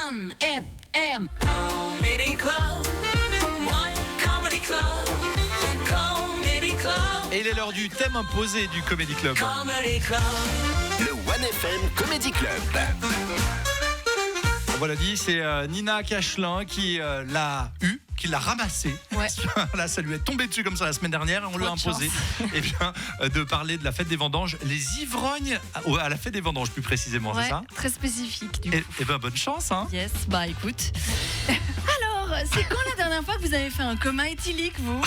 One FM Comedy Club. One Comedy Club. Comedy Club. Et il est l'heure du thème imposé du Comedy Club. Comedy Club. Le One FM Comedy Club. Voilà dit, c'est Nina Cachelin qui l'a eu, qui l'a ramassé. Ouais. Là, ça lui est tombé dessus comme ça la semaine dernière et on lui a imposé de parler de la fête des vendanges, les ivrognes à la fête des vendanges plus précisément, c'est ça? Très spécifique du coup. Et ben bonne chance hein. Yes, bah écoute. Alors, c'est quand la dernière fois que vous avez fait un coma éthylique, vous?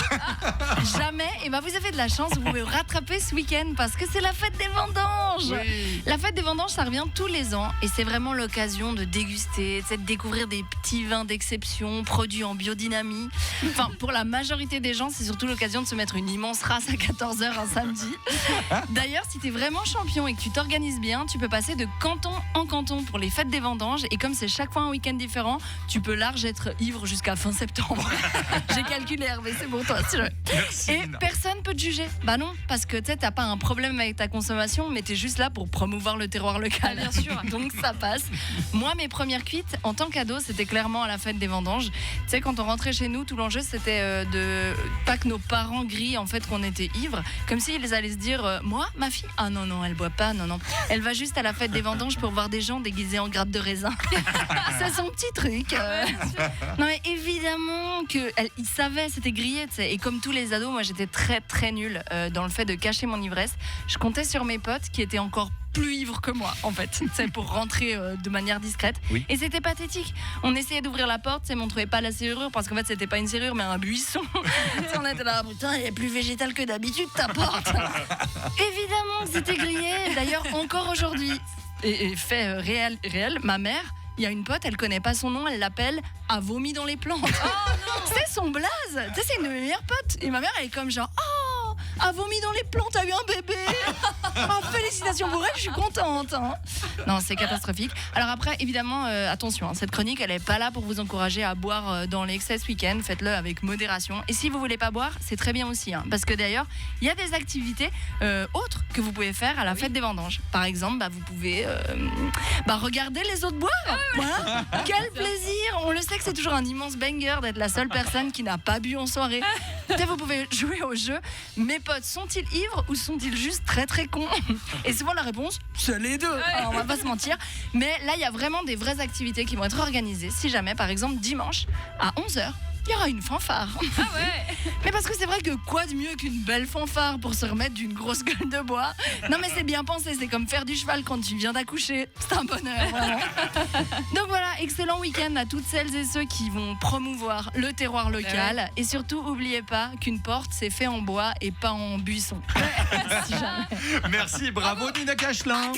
Jamais. Et bah vous avez de la chance, vous pouvez rattraper ce week-end parce que c'est la fête des vendanges. Oui. La fête des vendanges, ça revient tous les ans et c'est vraiment l'occasion de déguster, de découvrir des petits vins d'exception produits en biodynamie. Enfin, pour la majorité des gens, c'est surtout l'occasion de se mettre une immense race à 14h un samedi. D'ailleurs, si t'es vraiment champion et que tu t'organises bien, tu peux passer de canton en canton pour les fêtes des vendanges et comme c'est chaque fois un week-end différent, tu peux large être ivre jusqu'à fin septembre. J'ai calculé Hervé, c'est pour toi. Merci, Et Nina. personne peut te juger. Bah non, parce que tu sais, t'as pas un problème avec ta consommation, mais t'es juste là pour promouvoir le terroir local. Bien sûr. Donc ça passe. Moi, mes premières cuites en tant qu'ado, c'était clairement à la fête des vendanges. Tu sais, quand on rentrait chez nous, tout l'enjeu c'était de pas que nos parents grillent en fait qu'on était ivres, comme s'ils allaient se dire moi, ma fille, ah non, elle boit pas, non, elle va juste à la fête des vendanges pour voir des gens déguisés en grappes de raisin. C'est son petit truc. Non mais évidemment qu'ils savaient, c'était grillé, tu sais. Et comme tous les ados, moi j'étais très très nulle dans le fait de cacher mon ivresse. Je comptais sur mes potes qui étaient encore plus ivres que moi en fait, c'est pour rentrer de manière discrète. Oui. Et c'était pathétique. On essayait d'ouvrir la porte, mais on trouvait pas la serrure parce qu'en fait c'était pas une serrure mais un buisson. On était là, putain, elle est plus végétale que d'habitude ta porte. Évidemment que c'était grillé. D'ailleurs encore aujourd'hui, et fait réel, ma mère. Il y a une pote, elle connaît pas son nom, elle l'appelle a vomi dans les plantes. Oh non. C'est son blaze. Tu sais, c'est une de mes meilleures potes. Et ma mère, elle est comme genre, oh, a vomi dans les plantes, a eu un bébé. Oh, félicitations pour elle, je suis contente. Hein. Non, c'est catastrophique. Alors après, évidemment, attention, hein, cette chronique, elle est pas là pour vous encourager à boire dans l'excès ce week-end. Faites-le avec modération. Et si vous voulez pas boire, c'est très bien aussi, hein, parce que d'ailleurs, il y a des activités autres que vous pouvez faire à la fête des vendanges. Par exemple, vous pouvez regarder les autres boire. Voilà. Quel plaisir. On le sait que c'est toujours un immense banger d'être la seule personne qui n'a pas bu en soirée. Peut-être vous pouvez jouer au jeu. Mes potes sont-ils ivres ou sont-ils juste très très cons? Et souvent la réponse, c'est les deux. Alors, on va pas se mentir. Mais là, il y a vraiment des vraies activités qui vont être organisées. Si jamais, par exemple, dimanche à 11h, il y aura une fanfare. Ah ouais. Mais parce que c'est vrai que quoi de mieux qu'une belle fanfare pour se remettre d'une grosse gueule de bois? Non mais c'est bien pensé, c'est comme faire du cheval quand tu viens d'accoucher. C'est un bonheur, vraiment. Donc voilà, excellent week-end à toutes celles et ceux qui vont promouvoir le terroir local. Et surtout, oubliez pas qu'une porte, c'est fait en bois et pas en buisson. Si jamais. Merci, bravo Nina Cachelin.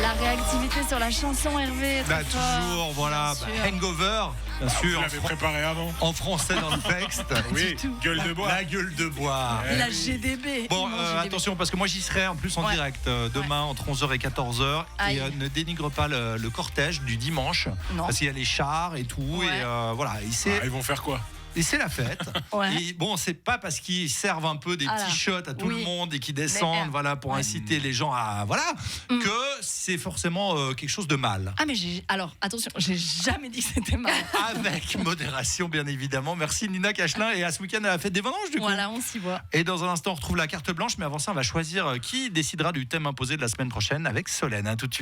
La réactivité sur la chanson, Hervé. Bah, très fort. toujours, voilà, Bien sûr. Hangover, bien sûr. Vous l'avez préparé avant. En français dans le texte. Oui, gueule de bois. La gueule de bois. La GDB. Bon, Non, GDB. attention, parce que moi j'y serai en plus en Ouais. direct demain entre 11h et 14h. Aïe. Et ne dénigre pas le cortège du dimanche. Non. Parce qu'il y a les chars et tout. Ouais. Et voilà, Ah, ils vont faire quoi? et c'est la fête. Ouais. Et bon, c'est pas parce qu'ils servent un peu des Ah là. petits shots à tout Oui. le monde et qu'ils Mais, descendent, voilà, pour inciter les gens à, voilà, que c'est forcément quelque chose de mal. Ah mais alors attention, j'ai jamais dit que c'était mal. Avec modération, bien évidemment. Merci Nina Cachelin et à ce week-end à la fête des vendanges, du coup. Voilà, on s'y voit. Et dans un instant, on retrouve la carte blanche, mais avant ça, on va choisir qui décidera du thème imposé de la semaine prochaine avec Solène. À tout de suite.